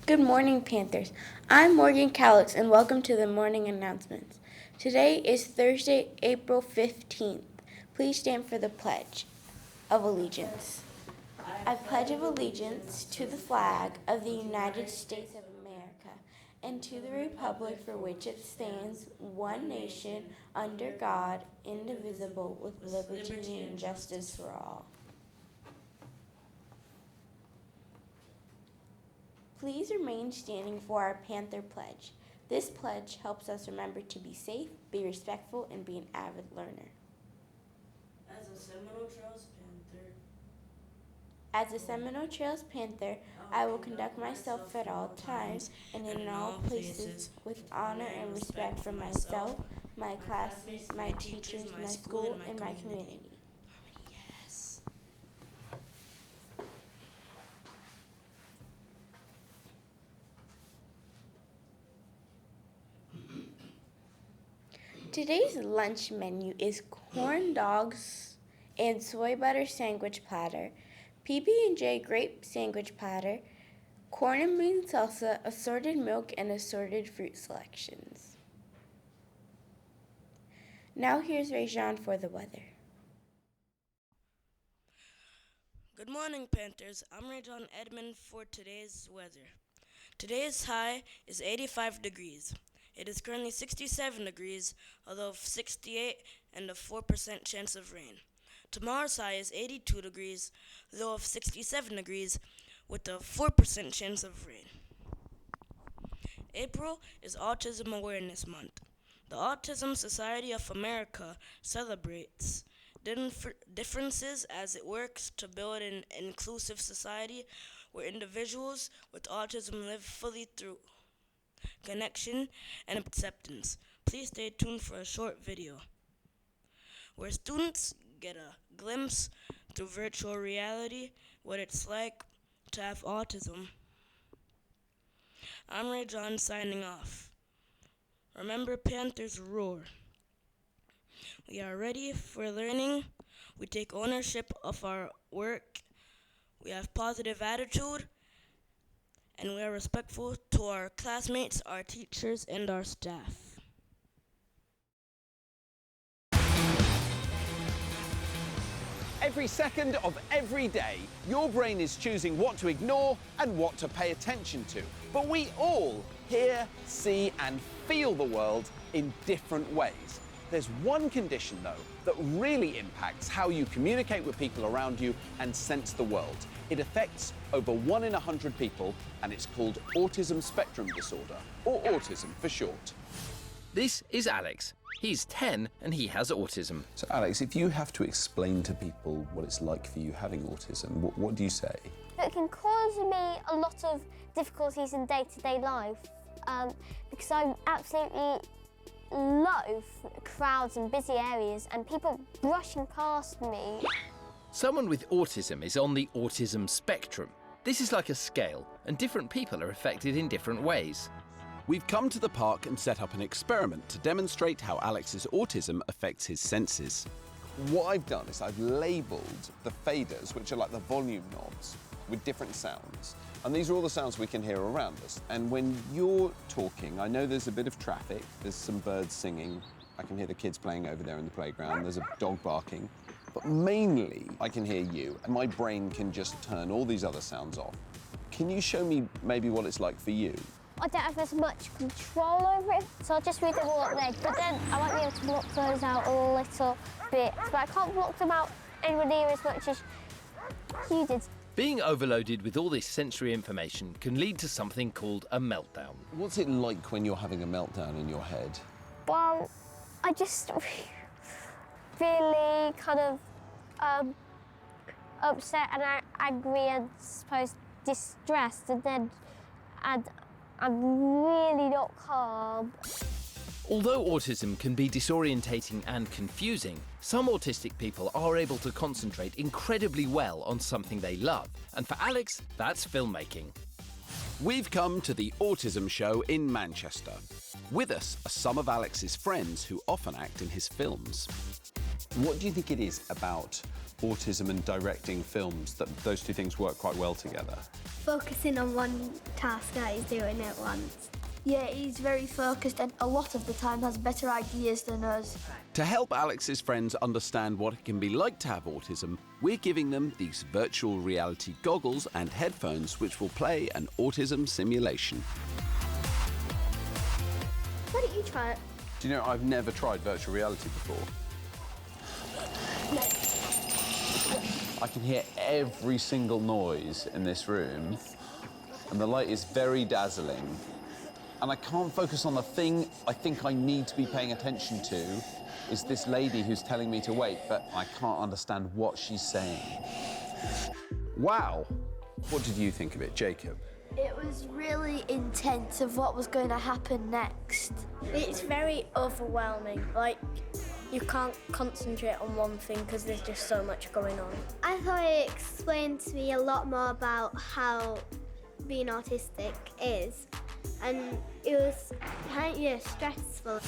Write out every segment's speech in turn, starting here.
Good morning, Panthers. I'm Morgan Calix, and welcome to the morning announcements. Today is Thursday, April 15th. Please stand for the Pledge of Allegiance. I pledge of allegiance to the flag of the United States of America and to the republic for which it stands, one nation, under God, indivisible, with liberty and justice for all. Please remain standing for our Panther Pledge. This pledge helps us remember to be safe, be respectful, and be an avid learner. As a Seminole Trails Panther, I will conduct myself at all times and in all places with honor and respect for myself, my classes, my teachers, my school, and my community. Yes. Today's lunch menu is corn dogs and soy butter sandwich platter, PB&J grape sandwich platter, corn and bean salsa, assorted milk, and assorted fruit selections. Now here's Rajon for the weather. Good morning, Panthers. I'm Rajon Edmond for today's weather. Today's high is 85 degrees. It is currently 67 degrees, although 68 and a 4% chance of rain. Tomorrow's high is 82 degrees, low of 67 degrees, with a 4% chance of rain. April is Autism Awareness Month. The Autism Society of America celebrates differences as it works to build an inclusive society where individuals with autism live fully through connection and acceptance. Please stay tuned for a short video where students get a glimpse through virtual reality what it's like to have autism. I'm Rajon signing off. Remember, Panthers roar. We are ready for learning. We take ownership of our work. We have positive attitude. And we are respectful to our classmates, our teachers, and our staff. Every second of every day, your brain is choosing what to ignore and what to pay attention to. But we all hear, see, and feel the world in different ways. There's one condition, though, that really impacts how you communicate with people around you and sense the world. It affects over 1 in 100 people, and it's called autism spectrum disorder, or autism for short. This is Alex. He's 10 and he has autism. So Alex, if you have to explain to people what it's like for you having autism, what do you say? It can cause me a lot of difficulties in day-to-day life because I absolutely loathe crowds and busy areas and people brushing past me. Someone with autism is on the autism spectrum. This is like a scale, and different people are affected in different ways. We've come to the park and set up an experiment to demonstrate how Alex's autism affects his senses. What I've done is I've labelled the faders, which are like the volume knobs, with different sounds. And these are all the sounds we can hear around us. And when you're talking, I know there's a bit of traffic, there's some birds singing, I can hear the kids playing over there in the playground, there's a dog barking. But mainly, I can hear you, and my brain can just turn all these other sounds off. Can you show me maybe what it's like for you? I don't have as much control over it, so I'll just read them all up there. But then I might be able to block those out a little bit, but I can't block them out anywhere near as much as you did. Being overloaded with all this sensory information can lead to something called a meltdown. What's it like when you're having a meltdown in your head? Well, I just really kind of upset and angry and suppose distressed, and then I'm really not calm. Although autism can be disorientating and confusing, some autistic people are able to concentrate incredibly well on something they love. And for Alex, that's filmmaking. We've come to the Autism Show in Manchester. With us are some of Alex's friends who often act in his films. What do you think it is about autism and directing films, that those two things work quite well together? Focusing on one task that he's doing at once. Yeah, he's very focused and a lot of the time has better ideas than us. To help Alex's friends understand what it can be like to have autism, we're giving them these virtual reality goggles and headphones which will play an autism simulation. Why don't you try it? Do you know, I've never tried virtual reality before. I can hear every single noise in this room, and the light is very dazzling. And I can't focus on the thing I think I need to be paying attention to is this lady who's telling me to wait, but I can't understand what she's saying. Wow. What did you think of it, Jacob? It was really intense of what was going to happen next. It's very overwhelming. Like, you can't concentrate on one thing because there's just so much going on. I thought it explained to me a lot more about how being autistic is, and it was kind of stressful.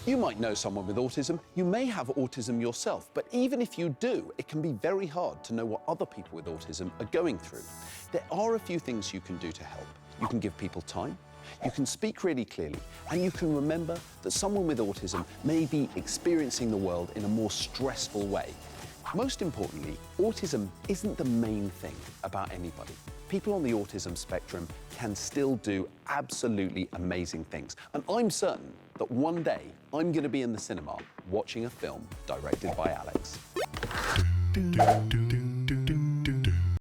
You might know someone with autism, you may have autism yourself, but even if you do, it can be very hard to know what other people with autism are going through. There are a few things you can do to help. You can give people time, you can speak really clearly, and you can remember that someone with autism may be experiencing the world in a more stressful way. Most importantly, autism isn't the main thing about anybody. People on the autism spectrum can still do absolutely amazing things. And I'm certain that one day I'm going to be in the cinema watching a film directed by Alex.